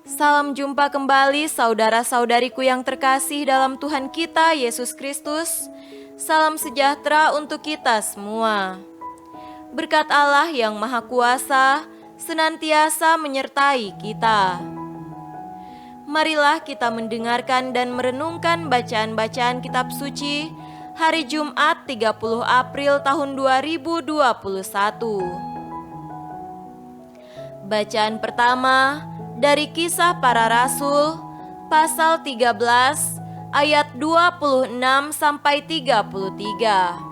Salam jumpa kembali saudara-saudariku yang terkasih dalam Tuhan kita Yesus Kristus. Salam sejahtera untuk kita semua. Berkat Allah yang Maha Kuasa senantiasa menyertai kita. Marilah kita mendengarkan dan merenungkan bacaan-bacaan kitab suci hari Jumat 30 April tahun 2021. Bacaan pertama dari Kisah Para Rasul pasal 13 ayat 26 sampai 33.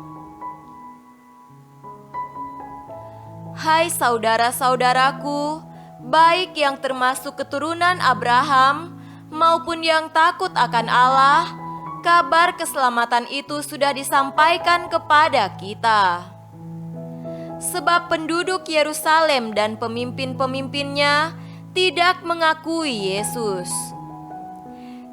Hai saudara-saudaraku, baik yang termasuk keturunan Abraham maupun yang takut akan Allah, kabar keselamatan itu sudah disampaikan kepada kita. Sebab penduduk Yerusalem dan pemimpin-pemimpinnya tidak mengakui Yesus.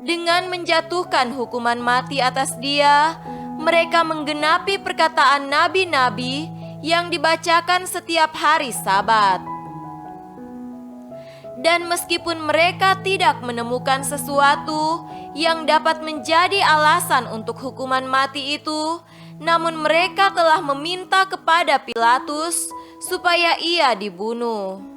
Dengan menjatuhkan hukuman mati atas Dia, mereka menggenapi perkataan nabi-nabi yang dibacakan setiap hari Sabat. Dan meskipun mereka tidak menemukan sesuatu yang dapat menjadi alasan untuk hukuman mati itu, namun mereka telah meminta kepada Pilatus supaya ia dibunuh.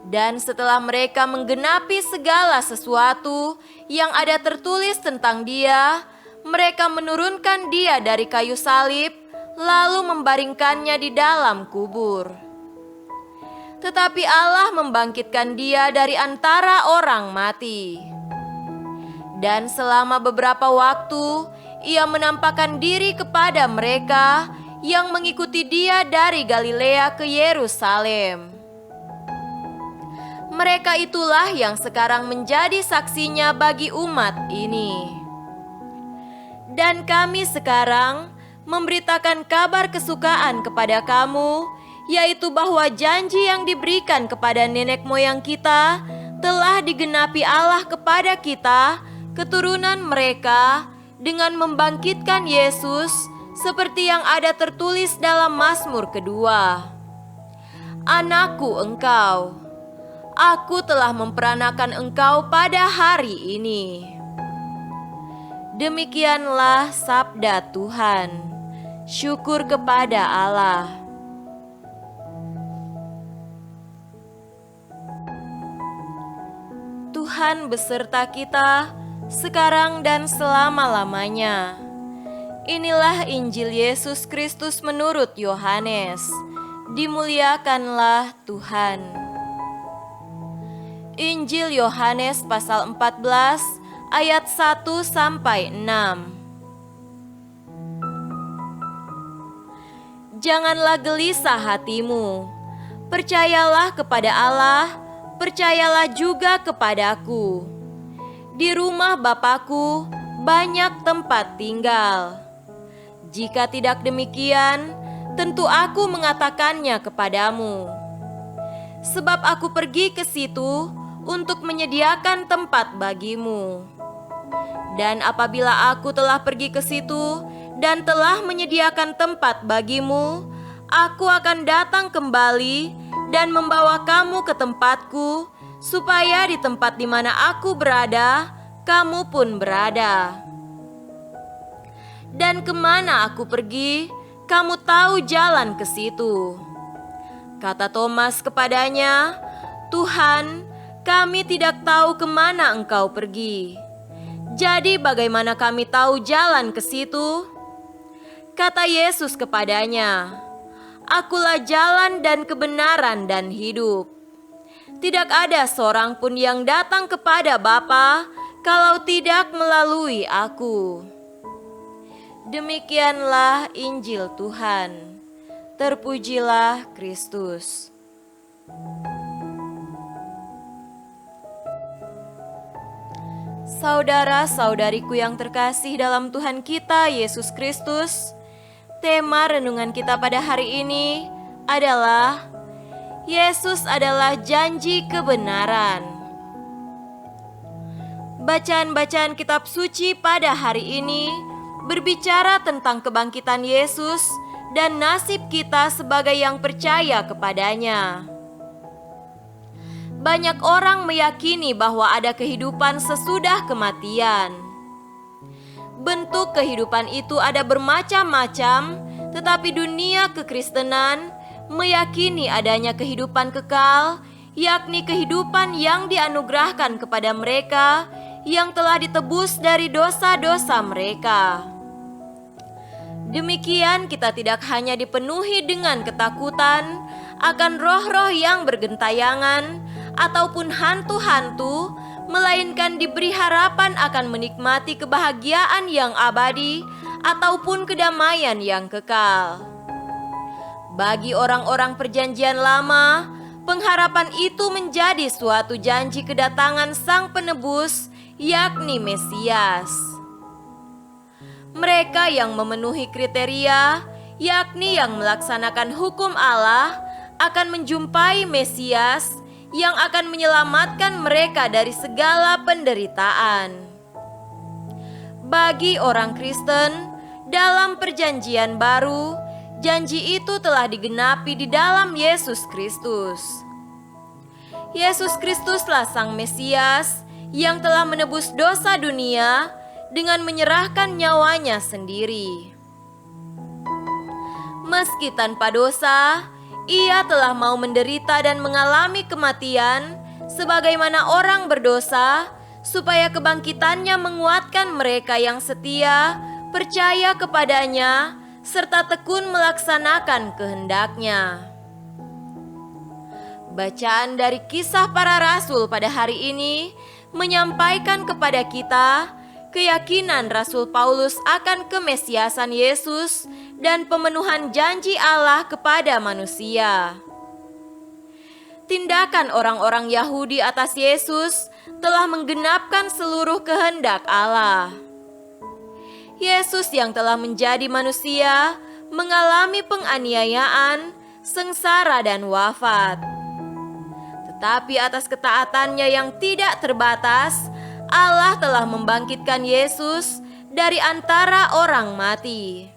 Dan setelah mereka menggenapi segala sesuatu yang ada tertulis tentang Dia, mereka menurunkan Dia dari kayu salib, lalu membaringkannya di dalam kubur. Tetapi Allah membangkitkan Dia dari antara orang mati. Dan selama beberapa waktu, Ia menampakkan diri kepada mereka yang mengikuti Dia dari Galilea ke Yerusalem. Mereka itulah yang sekarang menjadi saksinya bagi umat ini. Dan kami sekarang memberitakan kabar kesukaan kepada kamu, yaitu bahwa janji yang diberikan kepada nenek moyang kita telah digenapi Allah kepada kita, keturunan mereka, dengan membangkitkan Yesus seperti yang ada tertulis dalam Mazmur kedua. Anakku engkau, aku telah memperanakan engkau pada hari ini. Demikianlah sabda Tuhan. Syukur kepada Allah. Tuhan beserta kita sekarang dan selama-lamanya. Inilah Injil Yesus Kristus menurut Yohanes. Dimuliakanlah Tuhan. Injil Yohanes pasal 14 ayat 1 sampai 6. Janganlah gelisah hatimu. Percayalah kepada Allah, percayalah juga kepadaku. Di rumah Bapa-Ku banyak tempat tinggal. Jika tidak demikian, tentu aku mengatakannya kepadamu. Sebab aku pergi ke situ untuk menyediakan tempat bagimu. Dan apabila aku telah pergi ke situ dan telah menyediakan tempat bagimu, aku akan datang kembali dan membawa kamu ke tempatku, supaya di tempat di mana aku berada, kamu pun berada. Dan kemana aku pergi, kamu tahu jalan ke situ. Kata Thomas kepadanya, Tuhan, kami tidak tahu kemana engkau pergi. Jadi bagaimana kami tahu jalan ke situ? Kata Yesus kepadanya, Akulah jalan dan kebenaran dan hidup. Tidak ada seorang pun yang datang kepada Bapa kalau tidak melalui aku. Demikianlah Injil Tuhan. Terpujilah Kristus. Saudara-saudariku yang terkasih dalam Tuhan kita Yesus Kristus, tema renungan kita pada hari ini adalah Yesus adalah janji kebenaran. Bacaan-bacaan kitab suci pada hari ini berbicara tentang kebangkitan Yesus dan nasib kita sebagai yang percaya kepadanya. banyak orang meyakini bahwa ada kehidupan sesudah kematian. Bentuk kehidupan itu ada bermacam-macam, tetapi dunia kekristenan meyakini adanya kehidupan kekal, yakni kehidupan yang dianugerahkan kepada mereka yang telah ditebus dari dosa-dosa mereka. Demikian kita tidak hanya dipenuhi dengan ketakutan akan roh-roh yang bergentayangan ataupun hantu-hantu, melainkan diberi harapan akan menikmati kebahagiaan yang abadi ataupun kedamaian yang kekal. Bagi orang-orang perjanjian lama, pengharapan itu menjadi suatu janji kedatangan Sang Penebus, yakni Mesias. Mereka yang memenuhi kriteria, yakni yang melaksanakan hukum Allah, akan menjumpai Mesias yang akan menyelamatkan mereka dari segala penderitaan. Bagi orang Kristen, dalam Perjanjian Baru, janji itu telah digenapi di dalam Yesus Kristus. Yesus Kristuslah Sang Mesias yang telah menebus dosa dunia dengan menyerahkan nyawanya sendiri. Meski tanpa dosa, Ia telah mau menderita dan mengalami kematian sebagaimana orang berdosa, supaya kebangkitannya menguatkan mereka yang setia, percaya kepadanya, serta tekun melaksanakan kehendak-Nya. Bacaan dari Kisah Para Rasul pada hari ini menyampaikan kepada kita keyakinan Rasul Paulus akan kemesiasan Yesus dan pemenuhan janji Allah kepada manusia. Tindakan orang-orang Yahudi atas Yesus telah menggenapkan seluruh kehendak Allah. Yesus yang telah menjadi manusia mengalami penganiayaan, sengsara dan wafat. Tetapi atas ketaatannya yang tidak terbatas, Allah telah membangkitkan Yesus dari antara orang mati.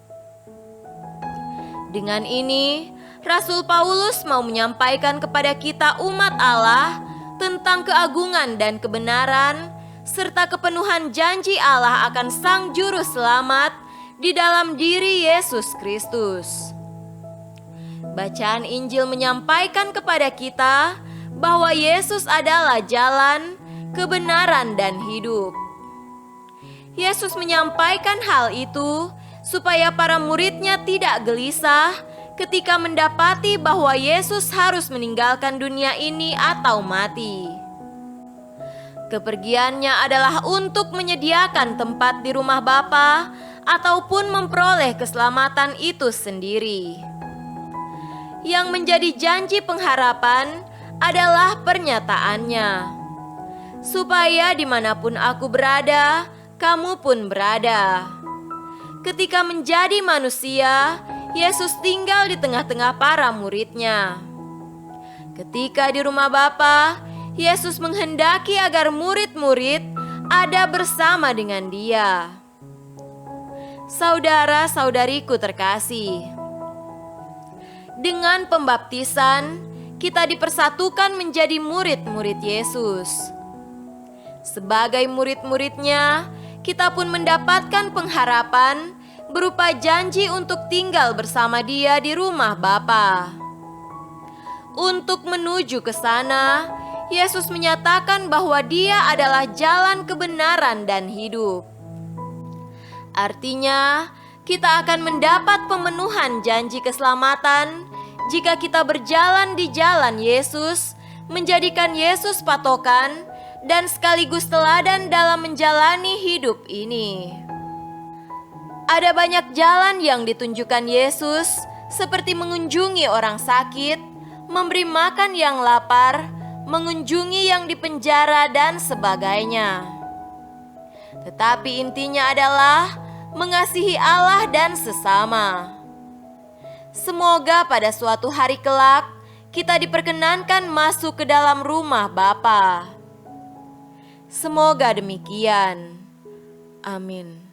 Dengan ini, Rasul Paulus mau menyampaikan kepada kita umat Allah tentang keagungan dan kebenaran serta kepenuhan janji Allah akan Sang Juru Selamat di dalam diri Yesus Kristus. Bacaan Injil menyampaikan kepada kita bahwa Yesus adalah jalan, kebenaran, dan hidup. Yesus menyampaikan hal itu supaya para murid-Nya tidak gelisah ketika mendapati bahwa Yesus harus meninggalkan dunia ini atau mati. Kepergiannya adalah untuk menyediakan tempat di rumah Bapa ataupun memperoleh keselamatan itu sendiri. Yang menjadi janji pengharapan adalah pernyataannya, supaya dimanapun aku berada, kamu pun berada. Ketika menjadi manusia, Yesus tinggal di tengah-tengah para murid-Nya. Ketika di rumah Bapa, Yesus menghendaki agar murid-murid ada bersama dengan Dia. Saudara-saudariku terkasih, dengan pembaptisan, kita dipersatukan menjadi murid-murid Yesus. Sebagai murid-murid-Nya, kita pun mendapatkan pengharapan berupa janji untuk tinggal bersama Dia di rumah Bapa. Untuk menuju ke sana, Yesus menyatakan bahwa Dia adalah jalan kebenaran dan hidup. Artinya, kita akan mendapat pemenuhan janji keselamatan jika kita berjalan di jalan Yesus, menjadikan Yesus patokan dan sekaligus teladan dalam menjalani hidup ini. Ada banyak jalan yang ditunjukkan Yesus, seperti mengunjungi orang sakit, memberi makan yang lapar, mengunjungi yang dipenjara, dan sebagainya. Tetapi intinya adalah mengasihi Allah dan sesama. Semoga pada suatu hari kelak kita diperkenankan masuk ke dalam rumah Bapa. Semoga demikian. Amin.